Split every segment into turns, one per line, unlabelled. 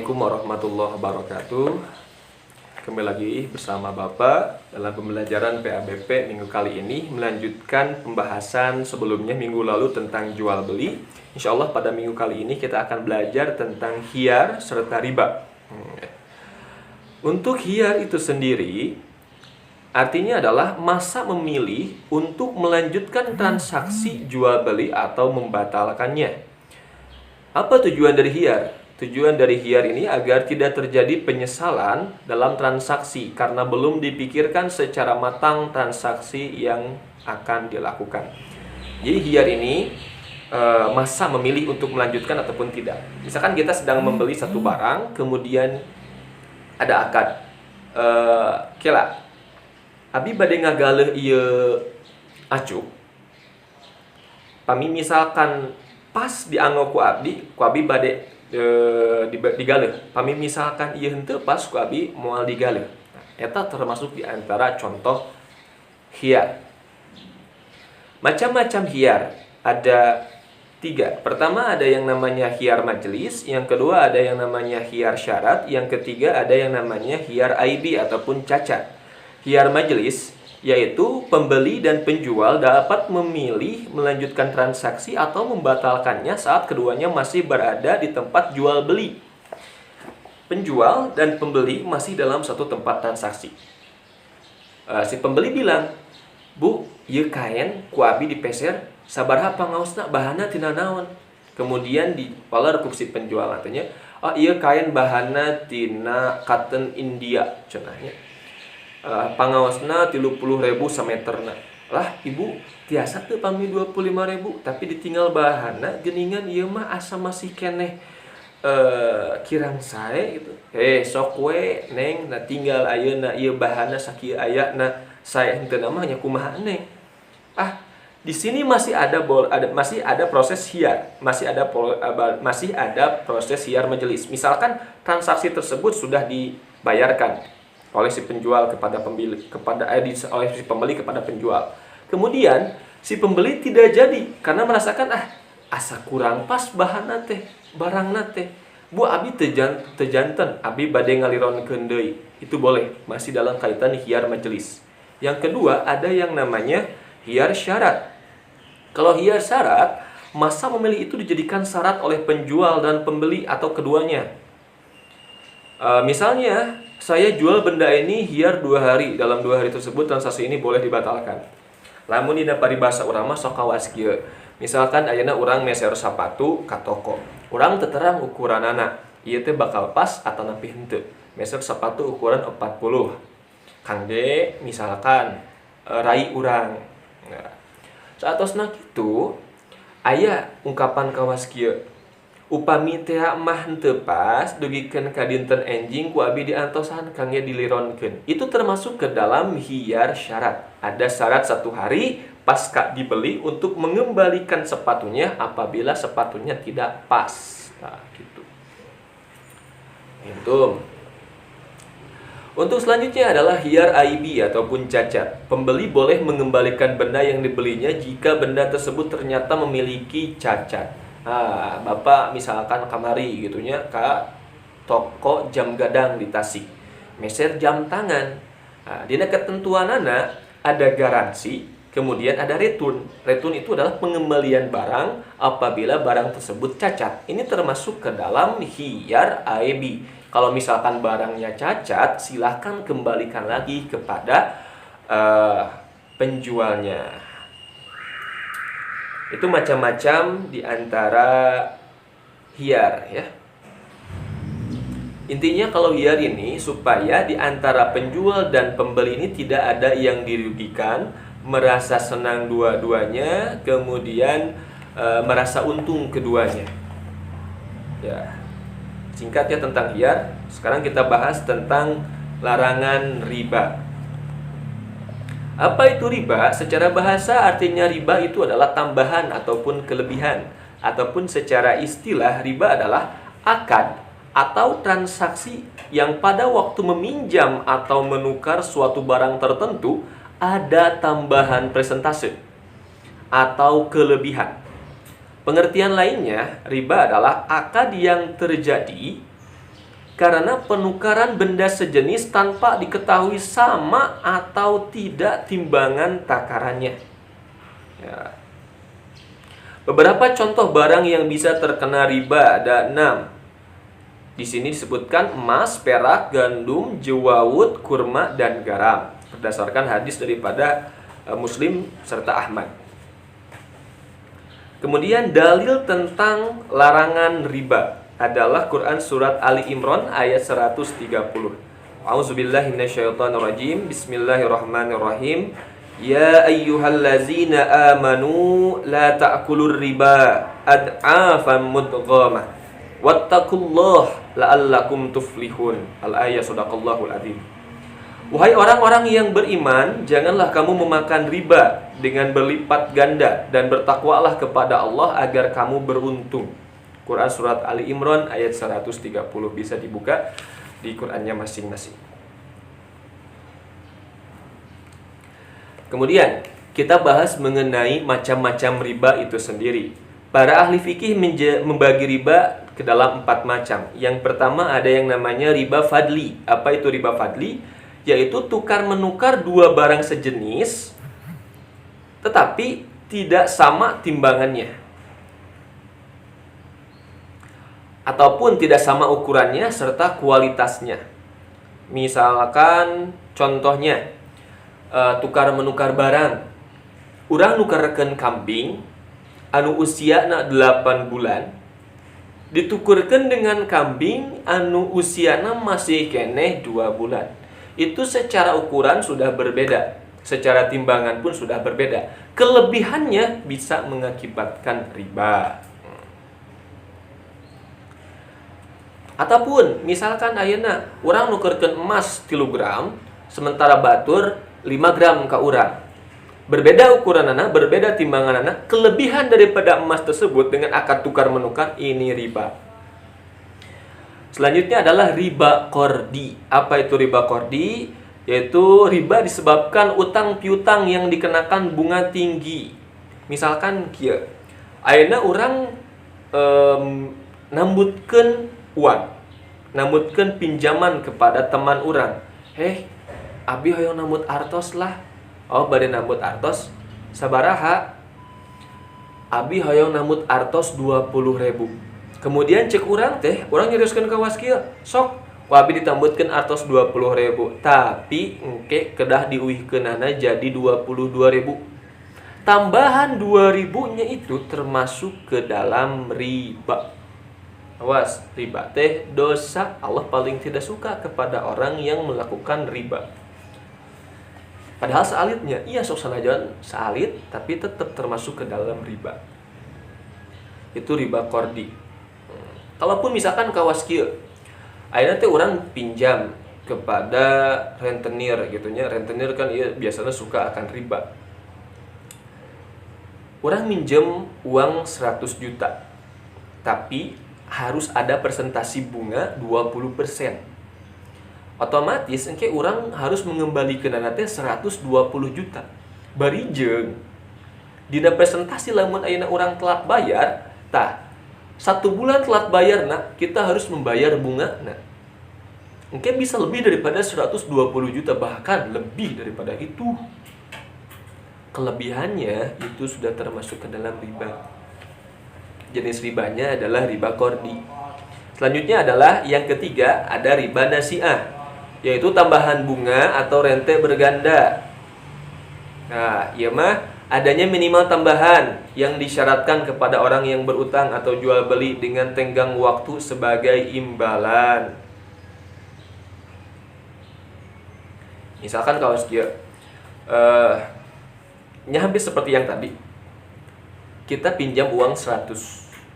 Assalamualaikum warahmatullahi wabarakatuh. Kembali lagi bersama Bapak dalam pembelajaran PABP minggu kali ini, melanjutkan pembahasan sebelumnya minggu lalu tentang jual beli. Insya Allah pada minggu kali ini kita akan belajar tentang khiyar serta riba. Untuk khiyar itu sendiri artinya adalah masa memilih untuk melanjutkan transaksi jual beli atau membatalkannya. Apa tujuan dari khiyar? Tujuan dari khiyar ini agar tidak terjadi penyesalan dalam transaksi karena belum dipikirkan secara matang transaksi yang akan dilakukan. Jadi khiyar ini masa memilih untuk melanjutkan ataupun tidak. Misalkan kita sedang membeli satu barang, kemudian ada akad. Kela, abi bade ngagaleh ieu acuk. Pami misalkan pas dianggo ku abdi bade digaleh. Pami misalkan ieu henteu pas ku abi moal digaleh. Eta termasuk di antara contoh khiyar. Macam-macam khiyar ada 3. Pertama ada yang namanya khiyar majelis, yang kedua ada yang namanya khiyar syarat, yang ketiga ada yang namanya khiyar aibi ataupun cacat. Khiyar majelis yaitu pembeli dan penjual dapat memilih melanjutkan transaksi atau membatalkannya saat keduanya masih berada di tempat jual beli. Penjual dan pembeli masih dalam satu tempat transaksi. Si pembeli bilang, "Bu, ieu kain ku abi dipeser, sabaraha pangaosna bahana tina naon?" Kemudian dipaler ku si penjual katanya, "Oh, ieu kain bahana tina cotton India," contohnya. Pangaosna 30.000 sameterna. Lah ibu tiasa teu pami 25.000 tapi ditinggal bahana geuningan ieu mah asa masih keneh kirang sae gitu. Sok we neng na tinggal ayeuna ieu bahana sakieu ayana sae henteu mah nya kumaha neng. Di sini masih ada proses khiyar, masih ada proses khiyar majelis. Misalkan transaksi tersebut sudah dibayarkan oleh si penjual kepada pembeli oleh si pembeli kepada penjual. Kemudian si pembeli tidak jadi karena merasakan asa kurang pas bahanna teh, barangna teh. Bu abi teu janten, abi bade ngalironkeun deui. Itu boleh, masih dalam kaitan khiyar majelis. Yang kedua ada yang namanya khiyar syarat. Kalau khiyar syarat, masa memilih itu dijadikan syarat oleh penjual dan pembeli atau keduanya. Misalnya saya jual benda ini khiyar 2 hari. Dalam 2 hari tersebut transaksi ini boleh dibatalkan. Lamun dina paribasa urang mah sok kawas kieu. Misalkan ayeuna urang meser sapatu ka toko. Urang teu terang ukuranana. Ieu teh bakal pas atau nepi henteu. Meser sapatu ukuran 40. Kangge misalkan rai urang. Nah, saatosna kitu aya ungkapan kawas kieu. Upami teh mah henteu pas dugikeun ka dinten enjing ku abi diantosan kangge dilironkeun. Itu termasuk ke dalam khiyar syarat. Ada syarat 1 hari pasca dibeli untuk mengembalikan sepatunya apabila sepatunya tidak pas. Nah, gitu. Itu. Untuk selanjutnya adalah khiyar aibi ataupun cacat. Pembeli boleh mengembalikan benda yang dibelinya jika benda tersebut ternyata memiliki cacat. Bapak misalkan kamari gitunya ke toko jam gadang di Tasik, meser jam tangan. Dina ketentuanana ada garansi, kemudian ada return. Return itu adalah pengembalian barang apabila barang tersebut cacat. Ini termasuk ke dalam khiyar aibi. Kalau misalkan barangnya cacat, silahkan kembalikan lagi kepada penjualnya. Itu macam-macam di antara khiyar ya. Intinya kalau khiyar ini supaya di antara penjual dan pembeli ini tidak ada yang dirugikan, merasa senang dua-duanya, kemudian merasa untung keduanya. Ya. Singkat ya tentang khiyar. Sekarang kita bahas tentang larangan riba. Apa itu riba? Secara bahasa artinya riba itu adalah tambahan ataupun kelebihan. Ataupun secara istilah riba adalah akad atau transaksi yang pada waktu meminjam atau menukar suatu barang tertentu ada tambahan persentase atau kelebihan. Pengertian lainnya, riba adalah akad yang terjadi karena penukaran benda sejenis tanpa diketahui sama atau tidak timbangan takarannya. Ya. Beberapa contoh barang yang bisa terkena riba ada 6. Di sini disebutkan emas, perak, gandum, jewawut, kurma, dan garam. Berdasarkan hadis daripada Muslim serta Ahmad. Kemudian dalil tentang larangan riba adalah Quran surat Ali Imran ayat 130. A'udzubillahi minasyaitonirrajim. Bismillahirrahmanirrahim. Ya ayyuhallazina amanu la ta'kulur riba ad'afan mudghamah wattaqullaha la'allakum tuflihun. Al-ayat sadaqallahul adzim. Wahai orang-orang yang beriman, janganlah kamu memakan riba dengan berlipat ganda dan bertakwalah kepada Allah agar kamu beruntung. Quran surat Ali Imran ayat 130, bisa dibuka di Qurannya masing-masing. Kemudian kita bahas mengenai macam-macam riba itu sendiri. Para ahli fikih membagi riba ke dalam 4 macam. Yang pertama ada yang namanya riba fadli. Apa itu riba fadli? Yaitu tukar menukar dua barang sejenis tetapi tidak sama timbangannya, ataupun tidak sama ukurannya serta kualitasnya. Misalkan contohnya tukar menukar barang. Urang nukarkeun kambing anu usiana 8 bulan ditukurkeun dengan kambing anu usiana masih keneh 2 bulan. Itu secara ukuran sudah berbeda, secara timbangan pun sudah berbeda. Kelebihannya bisa mengakibatkan riba. Ataupun misalkan ayeuna urang nukerkeun emas 3 gram, sementara batur 5 gram ka urang. Berbeda ukuranana, berbeda timbanganana, kelebihan daripada emas tersebut dengan akad tukar menukar ini riba. Selanjutnya adalah riba qardi. Apa itu riba qardi? Yaitu riba disebabkan utang piutang yang dikenakan bunga tinggi. Misalkan kieu, ayeuna urang nambutkeun uang, nambutkeun pinjaman kepada teman urang. Abi hoyong nambut artos lah. Oh, bade nambut artos sabaraha? Abi hoyong nambut artos 20.000. Kemudian cek urang teh, urang nyeriuskeun ka waskil, sok ku abi ditambutkeun artos 20.000, tapi engke kedah diuihkeunana jadi 22.000. Tambahan 2.000-nya itu termasuk ke dalam riba. Awas, riba teh dosa. Allah paling tidak suka kepada orang yang melakukan riba. Padahal salitnya, iya sok sanajan salit, tapi tetap termasuk ke dalam riba. Itu riba qardi. Kalaupun misalkan kawas kieu, ayeuna teh urang pinjam kepada rentenir gitu nya. Rentenir kan ieu biasanya suka akan riba. Urang minjem uang 100 juta. Tapi harus ada persentasi bunga 20%. Otomatis engke urang harus mengembalikanana teh 120 juta. Bari jeung dina presentasi lamun ayeuna urang telat bayar, tah 1 bulan telat bayar, kita harus membayar bunga. Mungkin bisa lebih daripada 120 juta, bahkan lebih daripada itu. Kelebihannya itu sudah termasuk ke dalam riba. Jenis ribanya adalah riba qardi. Selanjutnya adalah yang ketiga, ada riba nasi'ah, yaitu tambahan bunga atau rente berganda. Nah, ieu mah adanya minimal tambahan yang disyaratkan kepada orang yang berutang atau jual beli dengan tenggang waktu sebagai imbalan. Misalkan kawas kieu, hampir seperti yang tadi. Kita pinjam uang 100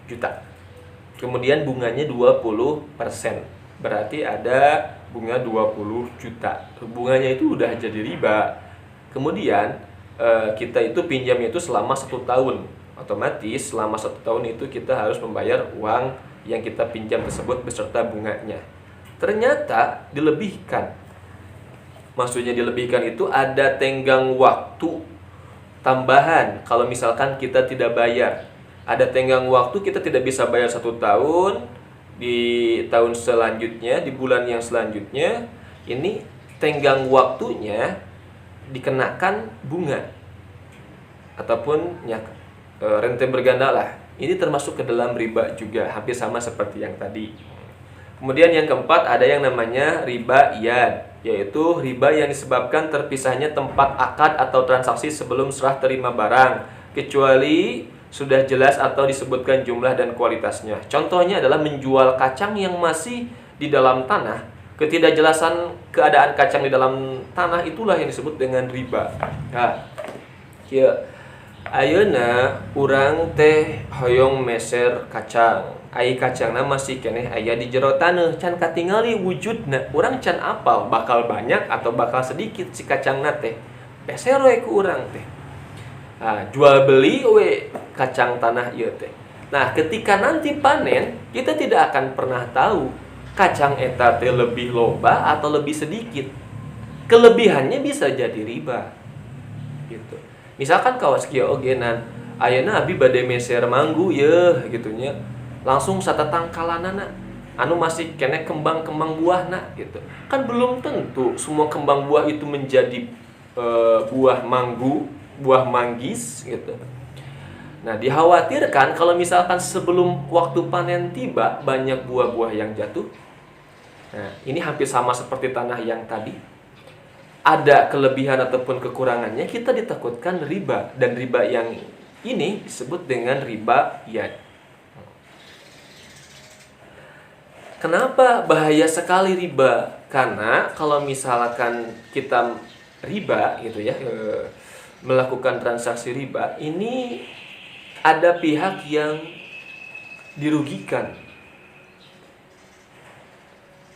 juta. Kemudian bunganya 20%. Berarti ada bunga 20 juta. Bunganya itu udah jadi riba. Kemudian kita itu pinjamnya itu selama 1 tahun. Otomatis selama 1 tahun itu kita harus membayar uang yang kita pinjam tersebut beserta bunganya. Ternyata dilebihkan. Maksudnya dilebihkan itu ada tenggang waktu tambahan. Kalau misalkan kita tidak bayar, ada tenggang waktu, kita tidak bisa bayar 1 tahun, di tahun selanjutnya, di bulan yang selanjutnya, ini tenggang waktunya dikenakan bunga ataupun ya, rente berganda lah. Ini termasuk ke dalam riba juga, hampir sama seperti yang tadi. Kemudian yang keempat ada yang namanya riba iyad, yaitu riba yang disebabkan terpisahnya tempat akad atau transaksi sebelum serah terima barang, kecuali sudah jelas atau disebutkan jumlah dan kualitasnya. Contohnya adalah menjual kacang yang masih di dalam tanah. Ketidakjelasan keadaan kacang di dalam tanah itulah yang disebut dengan riba. Nah, ya, ayeuna urang teh hoyong meser kacang. Ai kacangna masih keneh aya di jero taneuh, can katingali wujudna. Urang can apal bakal banyak atau bakal sedikit si kacangna teh. Peser we ku urang teh. Nah, jual beli we kacang tanah ieu teh. Nah, ketika nanti panen, kita tidak akan pernah tahu kacang eta teh lebih loba atau lebih sedikit. Kelebihannya bisa jadi riba. Gitu. Misalkan kawas kieu ogenan, ayeuna abi bade meser manggu yeuh gitu nya. Langsung satatang kalanana anu masih kene kembang-kembang buahna gitu. Kan belum tentu semua kembang buah itu menjadi buah manggu, buah manggis gitu. Nah, dikhawatirkan kalau misalkan sebelum waktu panen tiba banyak buah-buah yang jatuh. Nah, ini hampir sama seperti tanah yang tadi. Ada kelebihan ataupun kekurangannya, kita ditakutkan riba, dan riba yang ini disebut dengan riba iyad. Kenapa bahaya sekali riba? Karena kalau misalkan kita riba gitu ya, melakukan transaksi riba, ini ada pihak yang dirugikan.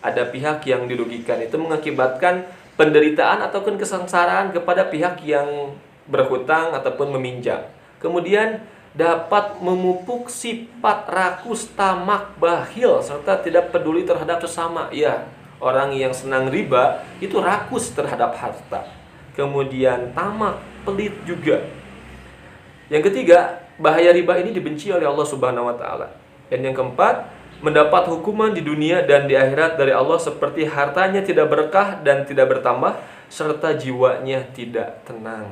Ada pihak yang dirugikan, itu mengakibatkan penderitaan ataupun kesengsaraan kepada pihak yang berhutang ataupun meminjam. Kemudian dapat memupuk sifat rakus, tamak, bakhil, serta tidak peduli terhadap sesama. Ya, orang yang senang riba itu rakus terhadap harta. Kemudian tamak, pelit juga. Yang ketiga, bahaya riba ini dibenci oleh Allah Subhanahu wa taala. Dan yang keempat, mendapat hukuman di dunia dan di akhirat dari Allah seperti hartanya tidak berkah dan tidak bertambah, serta jiwanya tidak tenang.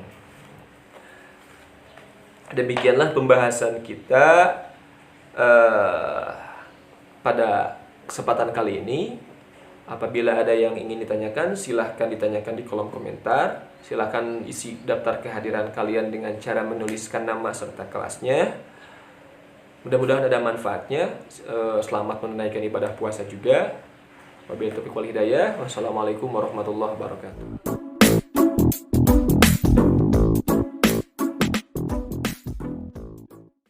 Demikianlah pembahasan kita pada kesempatan kali ini. Apabila ada yang ingin ditanyakan, silahkan ditanyakan di kolom komentar. Silahkan isi daftar kehadiran kalian dengan cara menuliskan nama serta kelasnya. Mudah-mudahan ada manfaatnya. Selamat menunaikan ibadah puasa juga. Wabillahi taufiq wal hidayah. Wassalamualaikum warahmatullahi wabarakatuh.